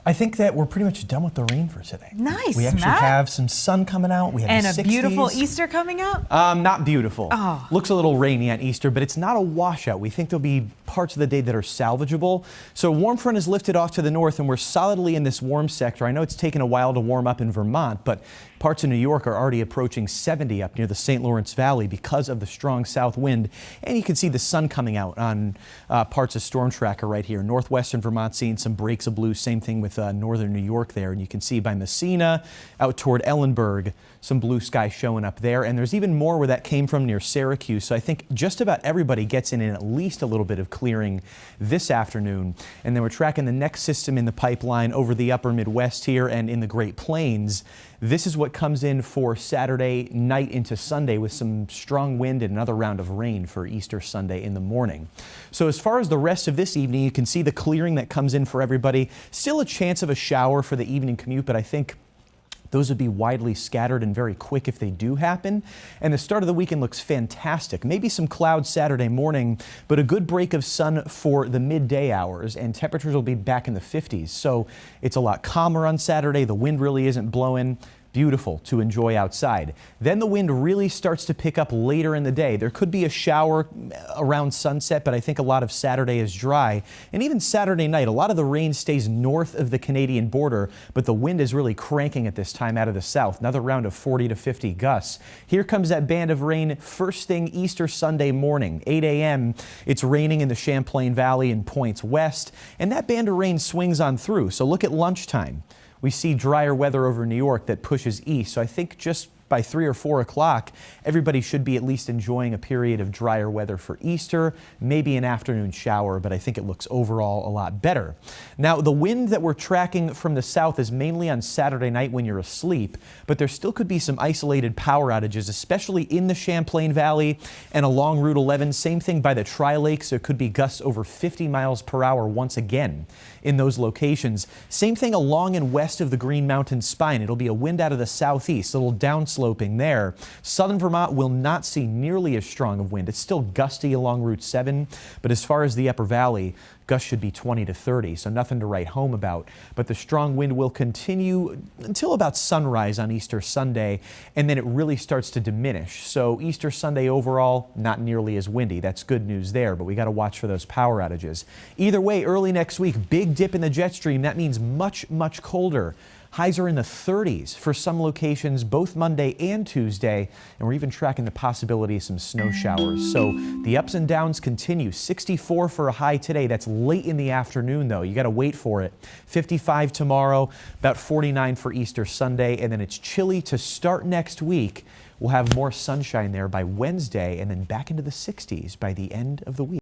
I think that we're pretty much done with the rain for today. Nice, We actually Matt. have some sun coming out. We have And the a 60s. beautiful Easter coming up? Not beautiful. Oh. Looks a little rainy on Easter, but it's not a washout. We think there'll be parts of the day that are salvageable. So warm front is lifted off to the north, and we're solidly in this warm sector. I know it's taken a while to warm up in Vermont, but parts of New York are already approaching 70 up near the St. Lawrence Valley because of the strong south wind. And you can see the sun coming out on parts of Storm Tracker right here. Northwestern Vermont seeing some breaks of blue. Same thing with northern New York there. And you can see by Messina out toward Ellenburg, some blue sky showing up there. And there's even more where that came from near Syracuse. So I think just about everybody gets in at least a little bit of clearing this afternoon. And then we're tracking the next system in the pipeline over the upper Midwest here and in the Great Plains. This is what comes in for Saturday night into Sunday with some strong wind and another round of rain for Easter Sunday in the morning. So as far as the rest of this evening, you can see the clearing that comes in for everybody. Still a chance of a shower for the evening commute, but I think those would be widely scattered and very quick if they do happen. And the start of the weekend looks fantastic. Maybe some clouds Saturday morning, but a good break of sun for the midday hours, and temperatures will be back in the 50s. So it's a lot calmer on Saturday. The wind really isn't blowing. Beautiful to enjoy outside. Then the wind really starts to pick up later in the day. There could be a shower around sunset, but I think a lot of Saturday is dry. And even Saturday night, a lot of the rain stays north of the Canadian border, but the wind is really cranking at this time out of the south. Another round of 40 to 50 gusts. Here comes that band of rain first thing Easter Sunday morning, 8 a.m. It's raining in the Champlain Valley and points west, and that band of rain swings on through. So look at lunchtime. We see drier weather over New York that pushes east. So I think just by 3 or 4 o'clock, everybody should be at least enjoying a period of drier weather for Easter, maybe an afternoon shower, but I think it looks overall a lot better. Now, the wind that we're tracking from the south is mainly on Saturday night when you're asleep, but there still could be some isolated power outages, especially in the Champlain Valley and along Route 11. Same thing by the Tri-Lakes. There could be gusts over 50 miles per hour once again in those locations. Same thing along and west of the Green Mountain Spine. It'll be a wind out of the southeast, a little downsloping there. Southern Vermont will not see nearly as strong of wind. It's still gusty along Route 7, but as far as the upper valley, gusts should be 20 to 30, so nothing to write home about. But the strong wind will continue until about sunrise on Easter Sunday, and then it really starts to diminish. So Easter Sunday overall, not nearly as windy. That's good news there, but we got to watch for those power outages. Either way, early next week, big dip in the jet stream. That means much, much colder. Highs are in the 30s for some locations both Monday and Tuesday, and we're even tracking the possibility of some snow showers. So the ups and downs continue. 64 for a high today. That's late in the afternoon, though. You got to wait for it. 55 tomorrow, about 49 for Easter Sunday, and then it's chilly to start next week. We'll have more sunshine there by Wednesday and then back into the 60s by the end of the week.